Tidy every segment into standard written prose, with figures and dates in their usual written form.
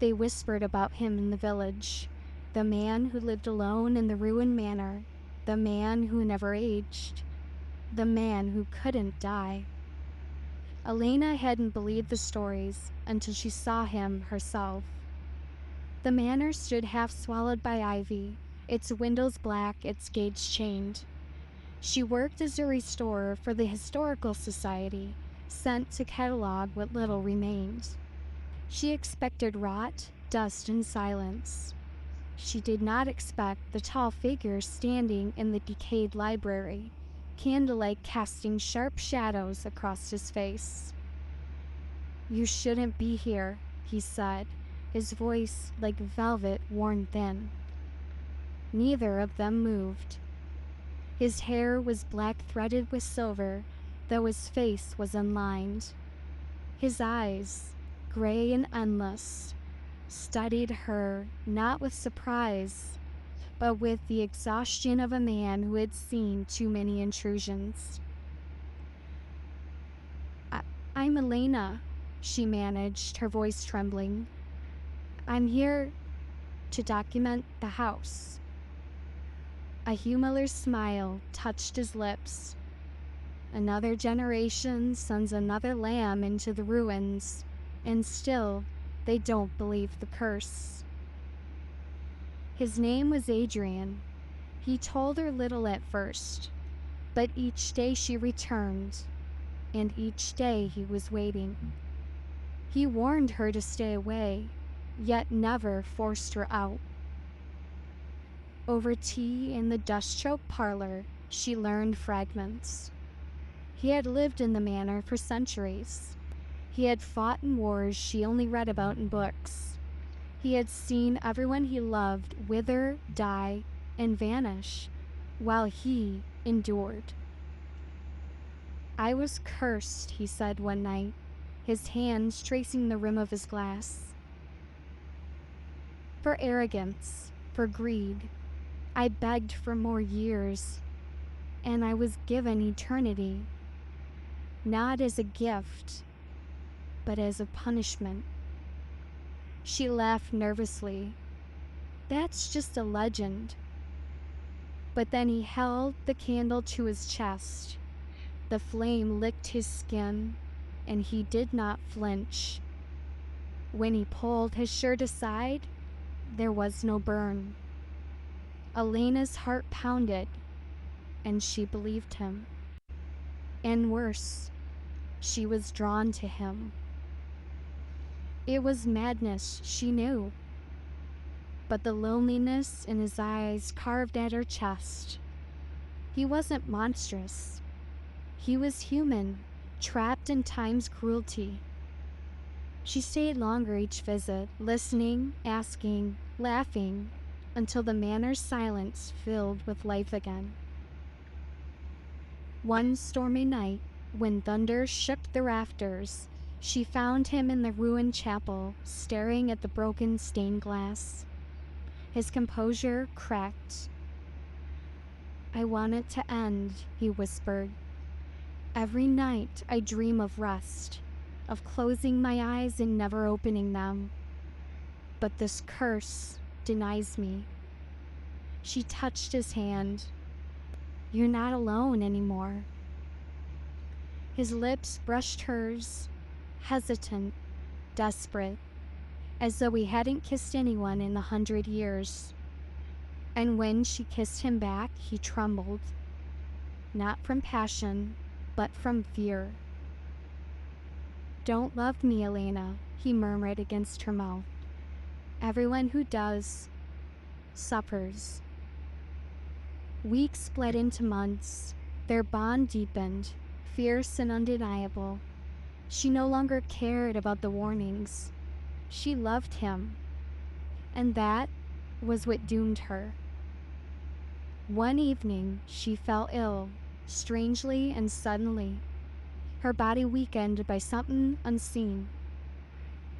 They whispered about him in the village. The man who lived alone in the ruined manor. The man who never aged. The man who couldn't die. Elena hadn't believed the stories until she saw him herself. The manor stood half swallowed by ivy, its windows black, its gates chained. She worked as a restorer for the Historical Society, sent to catalog what little remained. She expected rot, dust, and silence. She did not expect the tall figure standing in the decayed library, candlelight casting sharp shadows across his face. "You shouldn't be here," he said, his voice like velvet worn thin. Neither of them moved. His hair was black threaded with silver, though his face was unlined. His eyes, gray and endless, studied her not with surprise, but with the exhaustion of a man who had seen too many intrusions. I'm Elena," she managed, her voice trembling. "I'm here to document the house." A humorless smile touched his lips. Another generation sends another lamb into the ruins, and still they don't believe the curse. His name was Adrian. He told her little at first, but each day she returned, and each day he was waiting. He warned her to stay away, yet never forced her out. Over tea in the dust-choked parlor, she learned fragments. He had lived in the manor for centuries. He had fought in wars she only read about in books. He had seen everyone he loved wither, die, and vanish, while he endured. "I was cursed," he said one night, his hands tracing the rim of his glass. "For arrogance, for greed. I begged for more years, and I was given eternity, not as a gift, but as a punishment." She laughed nervously. "That's just a legend." But then he held the candle to his chest. The flame licked his skin, and he did not flinch. When he pulled his shirt aside, there was no burn. Elena's heart pounded, and she believed him. And worse, she was drawn to him. It was madness, she knew, but the loneliness in his eyes carved at her chest. He wasn't monstrous. He was human, trapped in time's cruelty. She stayed longer each visit, listening, asking, laughing, until the manor's silence filled with life again. One stormy night, when thunder shook the rafters, she found him in the ruined chapel, staring at the broken stained glass. His composure cracked. "I want it to end," he whispered. "Every night I dream of rest, of closing my eyes and never opening them. But this curse denies me." She touched his hand. "You're not alone anymore." His lips brushed hers, hesitant, desperate, as though he hadn't kissed anyone in 100 years. And when she kissed him back, he trembled, not from passion, but from fear. "Don't love me, Elena," he murmured against her mouth. "Everyone who does suffers." Weeks bled into months. Their bond deepened, fierce and undeniable. She no longer cared about the warnings. She loved him, and that was what doomed her. One evening, she fell ill, strangely and suddenly, her body weakened by something unseen.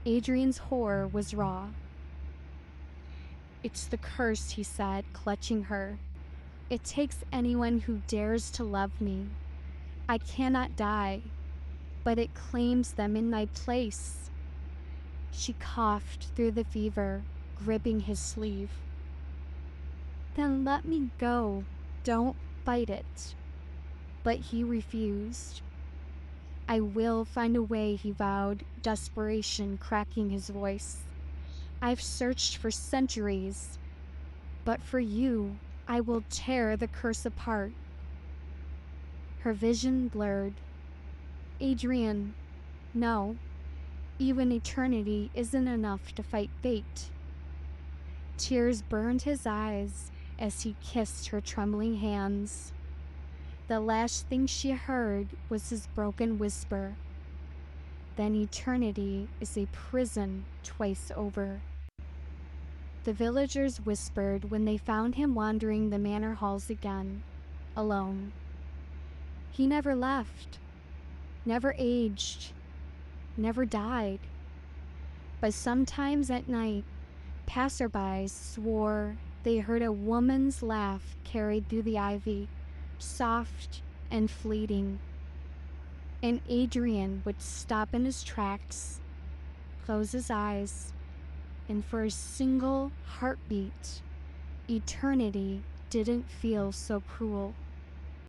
Adrian's horror was raw. "It's the curse," he said, clutching her. "It takes anyone who dares to love me. I cannot die, but it claims them in my place." She coughed through the fever, gripping his sleeve. Then let me go. Don't fight it. But he refused. I will find a way, he vowed, desperation cracking his voice. I've searched for centuries, but for you, I will tear the curse apart. Her vision blurred. Adrian, no, even eternity isn't enough to fight fate. Tears burned his eyes as he kissed her trembling hands. The last thing she heard was his broken whisper. Then eternity is a prison twice over. The villagers whispered when they found him wandering the manor halls again, alone. He never left, never aged, never died. But sometimes at night, passerbys swore they heard a woman's laugh carried through the ivy, soft and fleeting. And Adrian would stop in his tracks, close his eyes, and for a single heartbeat, eternity didn't feel so cruel.